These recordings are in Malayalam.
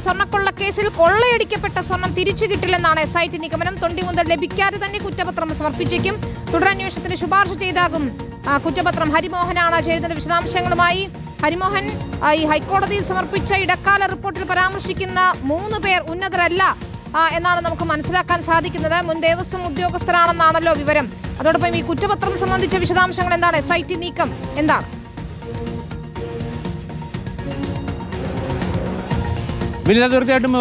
സ്വർണ്ണക്കൊള്ള കേസിൽ കൊള്ളയടിക്കപ്പെട്ട സ്വർണം തിരിച്ചു കിട്ടില്ലെന്നാണ് SIT നിഗമനം. തൊണ്ടി മുതൽ ലഭിക്കാതെ തന്നെ കുറ്റപത്രം സമർപ്പിച്ചേക്കും. തുടരന്വേഷണത്തിന് ശുപാർശ ചെയ്താകും കുറ്റപത്രം. ഹരിമോഹനാണ് ചേരുന്നത് വിശദാംശങ്ങളുമായി. ഹരിമോഹൻ, ഈ ഹൈക്കോടതിയിൽ സമർപ്പിച്ച ഇടക്കാല റിപ്പോർട്ടിൽ പരാമർശിക്കുന്ന 3 പേർ ഉന്നതരല്ല എന്നാണ് നമുക്ക് മനസ്സിലാക്കാൻ സാധിക്കുന്നത്. മുൻ ദേവസ്വം ഉദ്യോഗസ്ഥരാണെന്നാണല്ലോ വിവരം. അതോടൊപ്പം ഈ കുറ്റപത്രം സംബന്ധിച്ച വിശദാംശങ്ങൾ എന്താണ്? SIT നീക്കം എന്താണ്? വിനിത, തീർച്ചയായിട്ടും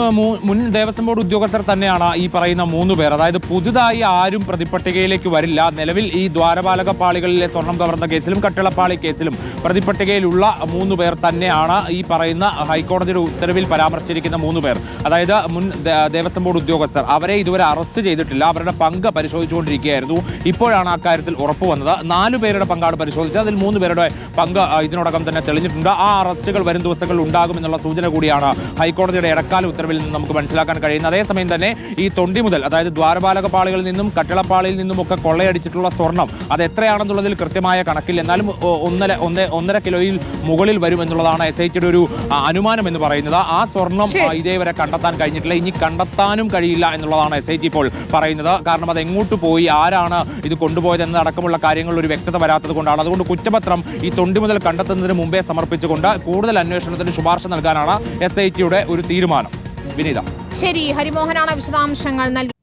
മുൻ ദേവസ്വം ബോർഡ് ഉദ്യോഗസ്ഥർ തന്നെയാണ് ഈ പറയുന്ന 3 പേർ. അതായത് പുതുതായി ആരും പ്രതിപട്ടികയിലേക്ക് വരില്ല. നിലവിൽ ഈ ദ്വാരപാലക പാളികളിലെ സ്വർണം കവർന്ന കേസിലും കട്ടിളപ്പാളി കേസിലും പ്രതിപട്ടികയിലുള്ള 3 പേർ തന്നെയാണ് ഈ പറയുന്ന ഹൈക്കോടതിയുടെ ഉത്തരവിൽ പരാമർശിച്ചിരിക്കുന്ന 3 പേർ. അതായത് മുൻ ദേവസ്വം ബോർഡ് ഉദ്യോഗസ്ഥർ. അവരെ ഇതുവരെ അറസ്റ്റ് ചെയ്തിട്ടില്ല. അവരുടെ പങ്ക് പരിശോധിച്ചുകൊണ്ടിരിക്കുകയായിരുന്നു. ഇപ്പോഴാണ് അക്കാര്യത്തിൽ ഉറപ്പ് വന്നത്. 4 പേരുടെ പങ്കാണ് പരിശോധിച്ചത്. അതിൽ 3 പേരുടെ പങ്ക് ഇതിനോടകം തന്നെ തെളിഞ്ഞിട്ടുണ്ട്. ആ അറസ്റ്റുകൾ വരും ദിവസങ്ങളിൽ ഉണ്ടാകുമെന്നുള്ള സൂചന കൂടിയാണ് ഹൈക്കോടതി ഇടക്കാല ഉത്തരവിൽ നിന്ന് നമുക്ക് മനസ്സിലാക്കാൻ കഴിയുന്നത്. അതേസമയം തന്നെ ഈ തൊണ്ടി മുതൽ, അതായത് ദ്വാരപാലക പാളികളിൽ നിന്നും കട്ടിളപ്പാളിയിൽ നിന്നും ഒക്കെ കൊള്ളയടിച്ചിട്ടുള്ള സ്വർണം അത് എത്രയാണെന്നുള്ളതിൽ കൃത്യമായ കണക്കില്ല. എന്നാലും 1.5 കിലോയിൽ മുകളിൽ വരും എന്നുള്ളതാണ് SITയുടെ ഒരു അനുമാനം എന്ന് പറയുന്നത്. ആ സ്വർണം ഇതേവരെ കണ്ടെത്താൻ കഴിഞ്ഞിട്ടില്ല. ഇനി കണ്ടെത്താനും കഴിയില്ല എന്നുള്ളതാണ് SIT ഇപ്പോൾ പറയുന്നത്. കാരണം അത് എങ്ങോട്ട് പോയി, ആരാണ് ഇത് കൊണ്ടുപോയത് എന്നതടക്കമുള്ള കാര്യങ്ങളിൽ ഒരു വ്യക്തത വരാത്തത് കൊണ്ടാണ്. അതുകൊണ്ട് കുറ്റപത്രം ഈ തൊണ്ടി മുതൽ കണ്ടെത്തുന്നതിന് മുമ്പേ സമർപ്പിച്ചുകൊണ്ട് കൂടുതൽ അന്വേഷണത്തിന് ശുപാർശ നൽകാനാണ് SITയുടെ ഒരു തീരുമാനം. വിനീത, ശരി, ഹരിമോഹനാണ് വിശദാംശങ്ങൾ നൽകി.